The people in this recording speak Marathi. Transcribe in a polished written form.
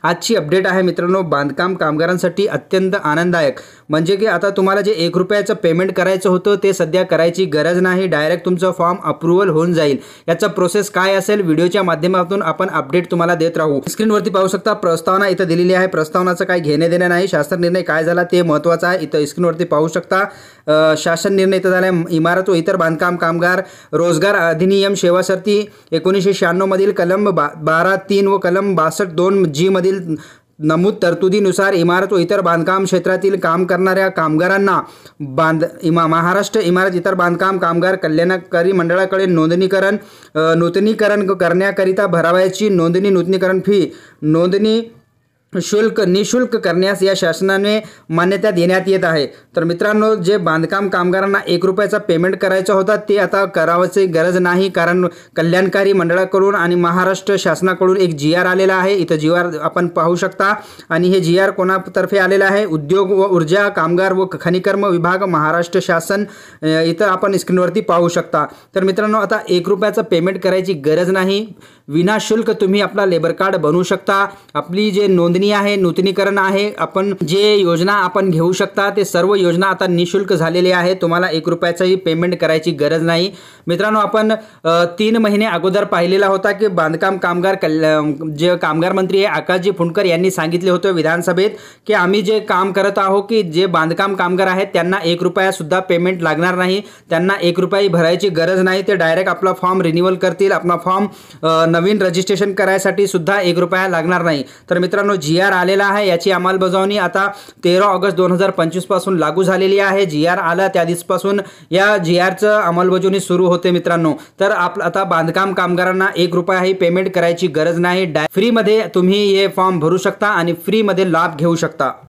आजची अपडेट आहे मित्रांनो बांधकाम कामगारांसाठी अत्यंत आनंददायक। म्हणजे की आता तुम्हाला जे 1 रुपयाचं पेमेंट करायचं होतं ते सध्या करायची गरज नाही, डायरेक्ट तुमचं फॉर्म अप्रूव्हल होऊन जाईल। याचा प्रोसेस काय असेल व्हिडिओच्या माध्यमातून आपण अपडेट तुम्हाला देत राहू। स्क्रीनवरती पाहू शकता प्रस्तावना इथं दिलेली आहे। प्रस्तावनाचं काय घेणे देणे नाही, शासन निर्णय काय झाला ते महत्त्वाचं आहे। इथं स्क्रीनवरती पाहू शकता शासन निर्णय इथं झाला इमारत व इतर बांधकाम कामगार रोजगार अधिनियम सेवा शर्ती 1996 मधील कलम 12(3) व कलम 62(2)G मधील नमूद तरतुदीनुसार इमारत व इतर बांधकाम क्षेत्रातील काम करणाऱ्या कामगारांना महाराष्ट्र इमारत इतर बांधकाम कामगार कल्याणकारी मंडळाकडे नूतनीकरण करण्याकरिता भरावयाची नूतनीकरण फी नोंदणी शुल्क निशुल्क करण्यास या शासनाने मान्यता देण्यात येत आहे। तर मित्रांनो जे बांधकाम कामगारांना 1 रुपयाचा पेमेंट करायचा होता ते आता करावाची गरज नाही, कारण कल्याणकारी मंडळाकडून आणि महाराष्ट्र शासनाकडून एक GR आलेला आहे। इथं GR आपण पाहू शकता आणि हे GR कोणातर्फे आलेला आहे उद्योग व ऊर्जा कामगार व खनिकर्म विभाग महाराष्ट्र शासन। इथं आपण स्क्रीनवरती पाहू शकता। तर मित्रांनो आता 1 रुपयाचा पेमेंट करायची गरज नाही, विनाशुल्क तुम्ही आपला लेबर कार्ड बनवू शकता। आपली जे नोंदणी आहे नूतनीकरण आहे आपण जे योजना आपण घेऊ शकता ते सर्व योजना आता निशुल्क झालेली आहे। तुम्हाला 1 रुपयाचाही पेमेंट करायची गरज नाही। मित्रांनो आपण 3 महिने अगोदर पाहिलेला होता की बांधकाम कामगार जे कामगार मंत्री आहे आकाशजी फुंडकर यांनी सांगितले होते विधानसभेत की आम्ही जे काम करत आहोत की जे बांधकाम कामगार आहेत त्यांना 1 रुपया सुद्धा पेमेंट लागणार नाही, त्यांना 1 रुपया भरायची गरज नाही। ते डायरेक्ट आपला फॉर्म रिन्यूअल करतील, आपला फॉर्म नवीन रजिस्ट्रेशन करायसाठी सुद्धा 1 रुपया लागणार नाही। तर मित्रांनो GR आलेला आहे, याची अंमलबजावणी आता 13 ऑगस्ट 2025 पासून लागू झालेली आहे। GR आला त्या दिवसापासून या GRचं अंमलबजावणी सुरू होते मित्रांनो। तर आता बांधकाम कामगारांना 1 रुपयाही पेमेंट करायची गरज नाही, फ्री मध्ये तुम्ही हे फॉर्म भरू शकता आणि फ्री मध्ये लाभ घेऊ शकता।